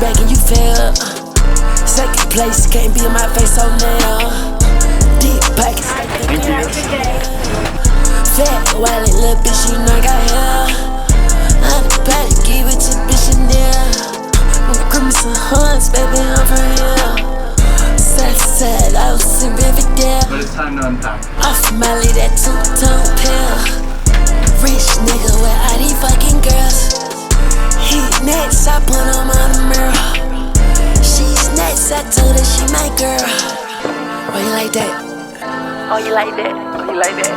back and you fail. Second place, can't be in my face so now. Deep pockets. Fat wallet, little bitch, you know I got hair. I'm about to give it to bitch in there. I'm crimson horns, baby, I'm for real. Sad, I was in Riverdale. But it's time to unpack. Off Molly, that two-tone pill. Rich nigga with all these fucking girls. He next, I put him on the mirror. She's next, I told her she my girl. Oh, you like that? Oh, you like that? Oh, you like that?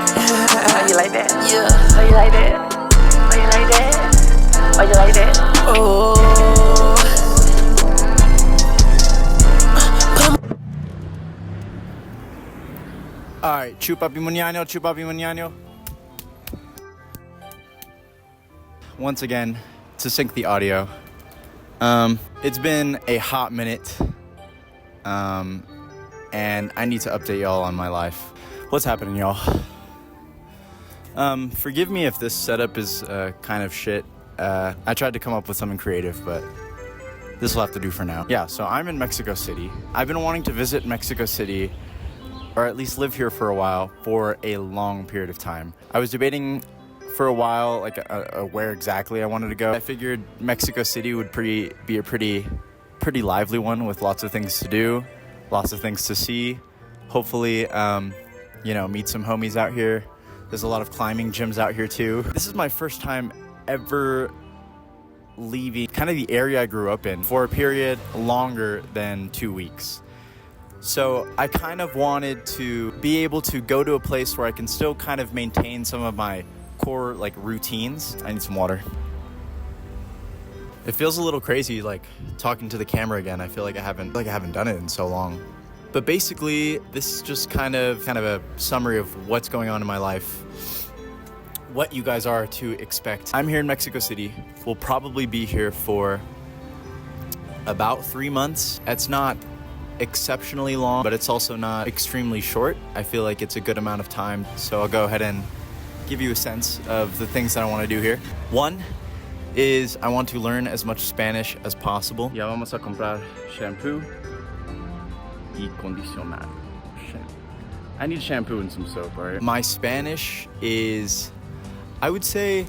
Oh, you like that? Yeah. Oh, you like that? Oh, you like that? Oh, you like that? Oh. Alright, chupapi muñano. Once again, to sync the audio. It's been a hot minute. And I need to update y'all on my life. What's happening, y'all? Forgive me if this setup is kind of shit. I tried to come up with something creative, but this will have to do for now. Yeah, so I'm in Mexico City. I've been wanting to visit Mexico City, or at least live here for a while, for a long period of time. I was debating for a while, like, where exactly I wanted to go. I figured Mexico City would be a pretty lively one with lots of things to do, lots of things to see. Hopefully, meet some homies out here. There's a lot of climbing gyms out here too. This is my first time ever leaving kind of the area I grew up in for a period longer than 2 weeks. So I kind of wanted to be able to go to a place where I can still kind of maintain some of my core like routines. I need some water. It feels a little crazy like talking to the camera again. I feel like I haven't done it in so long. But basically, this is just kind of a summary of what's going on in my life, what you guys are to expect. I'm here in Mexico City. We'll probably be here for about 3 months. It's not exceptionally long, but it's also not extremely short. I feel like it's a good amount of time. So I'll go ahead and give you a sense of the things that I want to do here. One is I want to learn as much Spanish as possible. Ya vamos a comprar shampoo y condicionar. I need shampoo and some soap, alright? My Spanish is, I would say,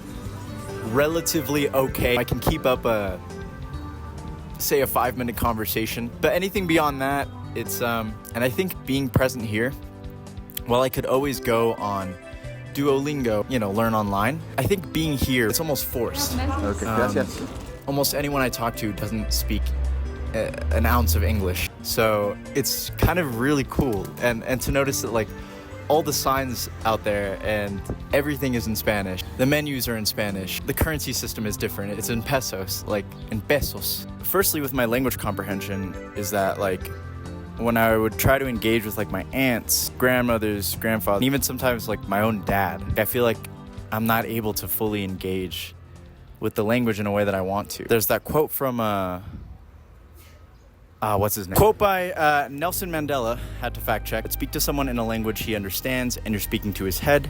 relatively okay. I can keep up a 5-minute conversation, but anything beyond that, it's and I think being present here, while I could always go on Duolingo, learn online, I think being here, it's almost forced. Okay, gracias. Almost anyone I talk to doesn't speak an ounce of English, so it's kind of really cool, and to notice that like all the signs out there and everything is in Spanish. The menus are in Spanish. The currency system is different. It's in pesos, like in pesos. Firstly, with my language comprehension is that like when I would try to engage with like my aunts, grandmothers, grandfathers, and even sometimes like my own dad, I feel like I'm not able to fully engage with the language in a way that I want to. There's that quote from what's his name? Quote by Nelson Mandela, had to fact check. Speak to someone in a language he understands and you're speaking to his head,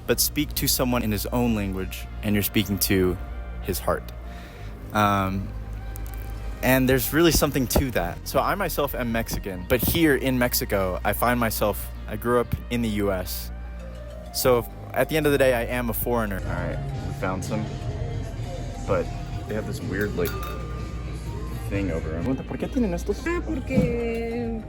but speak to someone in his own language and you're speaking to his heart. And there's really something to that. So I myself am Mexican, but here in Mexico, I grew up in the US. So at the end of the day, I am a foreigner. All right, we found some, but they have this weird like thing over them. ¿Por qué tienen estos? Porque,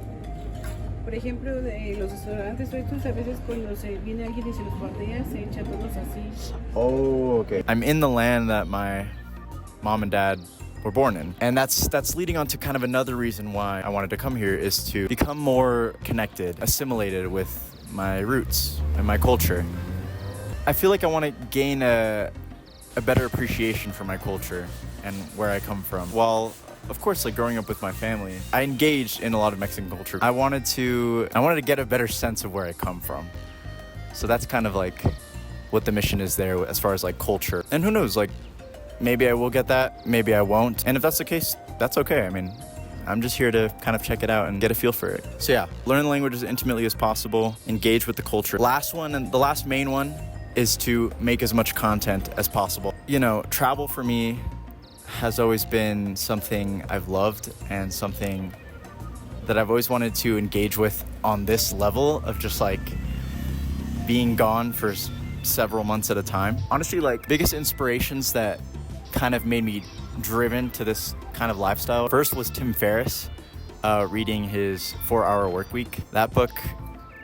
por ejemplo, los restaurantes estos a veces cuando se viene alguien y se los bordea, se echa todos así. Oh, okay. I'm in the land that my mom and dad were born in, and that's leading on to kind of another reason why I wanted to come here, is to become more connected, assimilated with my roots and my culture. I feel like I want to gain a better appreciation for my culture and where I come from. While of course, like growing up with my family, I engaged in a lot of Mexican culture. I wanted to get a better sense of where I come from. So that's kind of like what the mission is there as far as like culture. And who knows, like maybe I will get that, maybe I won't. And if that's the case, that's okay. I mean, I'm just here to kind of check it out and get a feel for it. So yeah, learn the language as intimately as possible, engage with the culture. Last one, and the last main one, is to make as much content as possible. Travel for me has always been something I've loved and something that I've always wanted to engage with on this level of just like being gone for several months at a time. Honestly, like biggest inspirations that kind of made me driven to this kind of lifestyle. First was Tim Ferriss, reading his 4-Hour Workweek. That book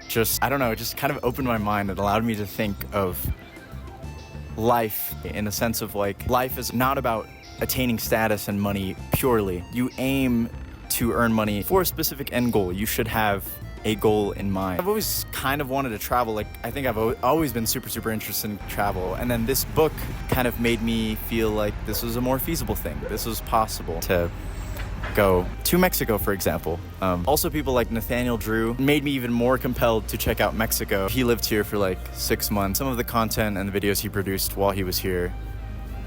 just, I don't know, it just kind of opened my mind. It allowed me to think of life in the sense of like, life is not about attaining status and money purely. You aim to earn money for a specific end goal. You should have a goal in mind. I've always kind of wanted to travel. Like, I think I've always been super interested in travel. And then this book kind of made me feel like this was a more feasible thing. This was possible to go to Mexico, for example. Also, people like Nathaniel Drew made me even more compelled to check out Mexico. He lived here for like 6 months. Some of the content and the videos he produced while he was here,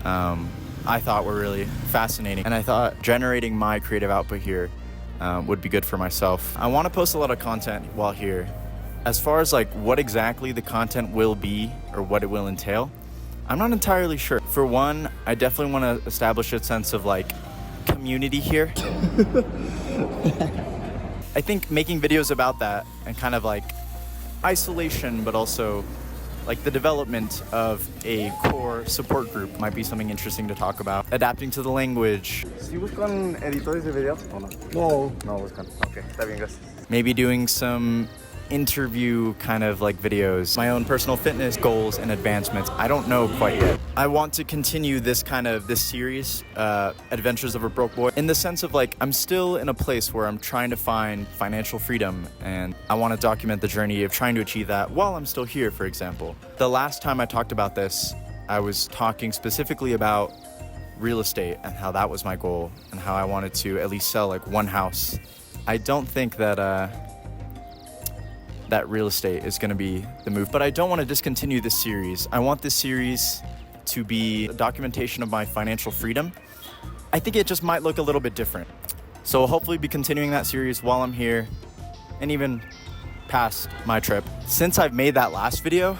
I thought were really fascinating. And I thought generating my creative output here would be good for myself. I want to post a lot of content while here. As far as like what exactly the content will be or what it will entail, I'm not entirely sure. For one, I definitely want to establish a sense of like community here. I think making videos about that and kind of like isolation, but also like the development of a core support group might be something interesting to talk about. Adapting to the language. ¿Sí buscan editores de videos o no? No. No buscan. Ok, está bien, gracias. Maybe doing some interview kind of like videos. My own personal fitness goals and advancements. I don't know quite yet. I want to continue this series, Adventures of a Broke Boy, in the sense of like, I'm still in a place where I'm trying to find financial freedom, and I want to document the journey of trying to achieve that while I'm still here, for example. The last time I talked about this, I was talking specifically about real estate and how that was my goal and how I wanted to at least sell like one house. I don't think that that real estate is going to be the move, but I don't want to discontinue this series. I want this series to be a documentation of my financial freedom. I think it just might look a little bit different. So I'll hopefully be continuing that series while I'm here and even past my trip. Since I've made that last video,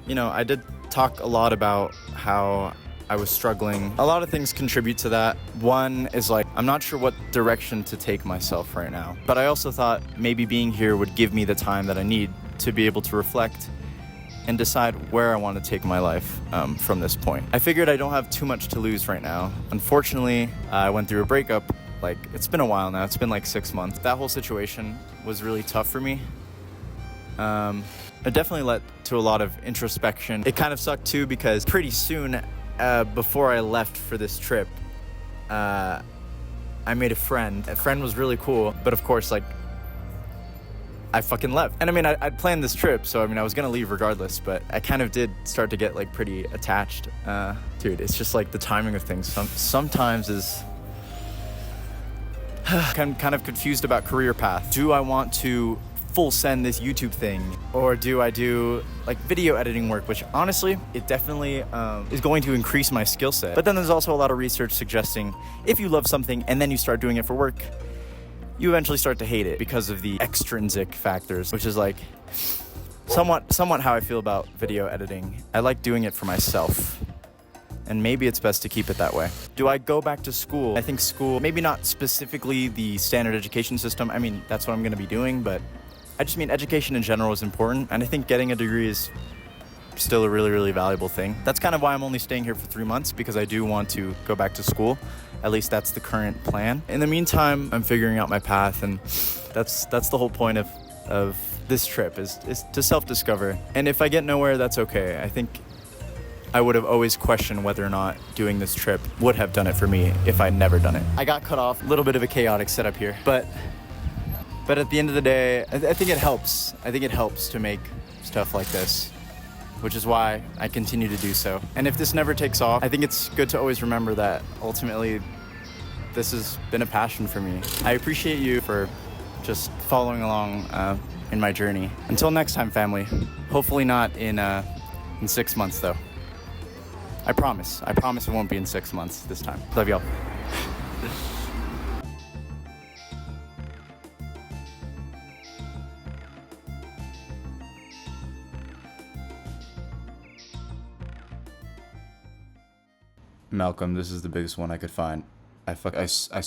you know, I did talk a lot about how I was struggling. A lot of things contribute to that. One is like, I'm not sure what direction to take myself right now. But I also thought maybe being here would give me the time that I need to be able to reflect and decide where I want to take my life from this point. I figured I don't have too much to lose right now. Unfortunately, I went through a breakup. Like, it's been a while now. It's been like 6 months. That whole situation was really tough for me. It definitely led to a lot of introspection. It kind of sucked too because pretty soon before I left for this trip, I made a friend. A friend was really cool, but of course, like, I fucking left. And I mean, I'd planned this trip, so I mean, I was gonna leave regardless, but I kind of did start to get like pretty attached. Dude, it's just like the timing of things sometimes is I'm kind of confused about career path. Do I want to full send this YouTube thing, or do I do like video editing work, which honestly, it definitely is going to increase my skill set. But then there's also a lot of research suggesting if you love something and then you start doing it for work, you eventually start to hate it because of the extrinsic factors, which is like somewhat how I feel about video editing. I like doing it for myself, and maybe it's best to keep it that way. Do I go back to school? I think school, maybe not specifically the standard education system. I mean, that's what I'm gonna be doing, but I just mean education in general is important, and I think getting a degree is still a really, really valuable thing. That's kind of why I'm only staying here for 3 months, because I do want to go back to school. At least that's the current plan. In the meantime, I'm figuring out my path, and that's the whole point of this trip is to self-discover. And if I get nowhere, that's okay. I think I would have always questioned whether or not doing this trip would have done it for me if I'd never done it. I got cut off, a little bit of a chaotic setup here, but at the end of the day, I think it helps. I think it helps to make stuff like this, which is why I continue to do so. And if this never takes off, I think it's good to always remember that ultimately this has been a passion for me. I appreciate you for just following along in my journey. Until next time, family. Hopefully not in 6 months, though. I promise it won't be in 6 months this time. Love y'all. Malcolm, this is the biggest one I could find. I swear.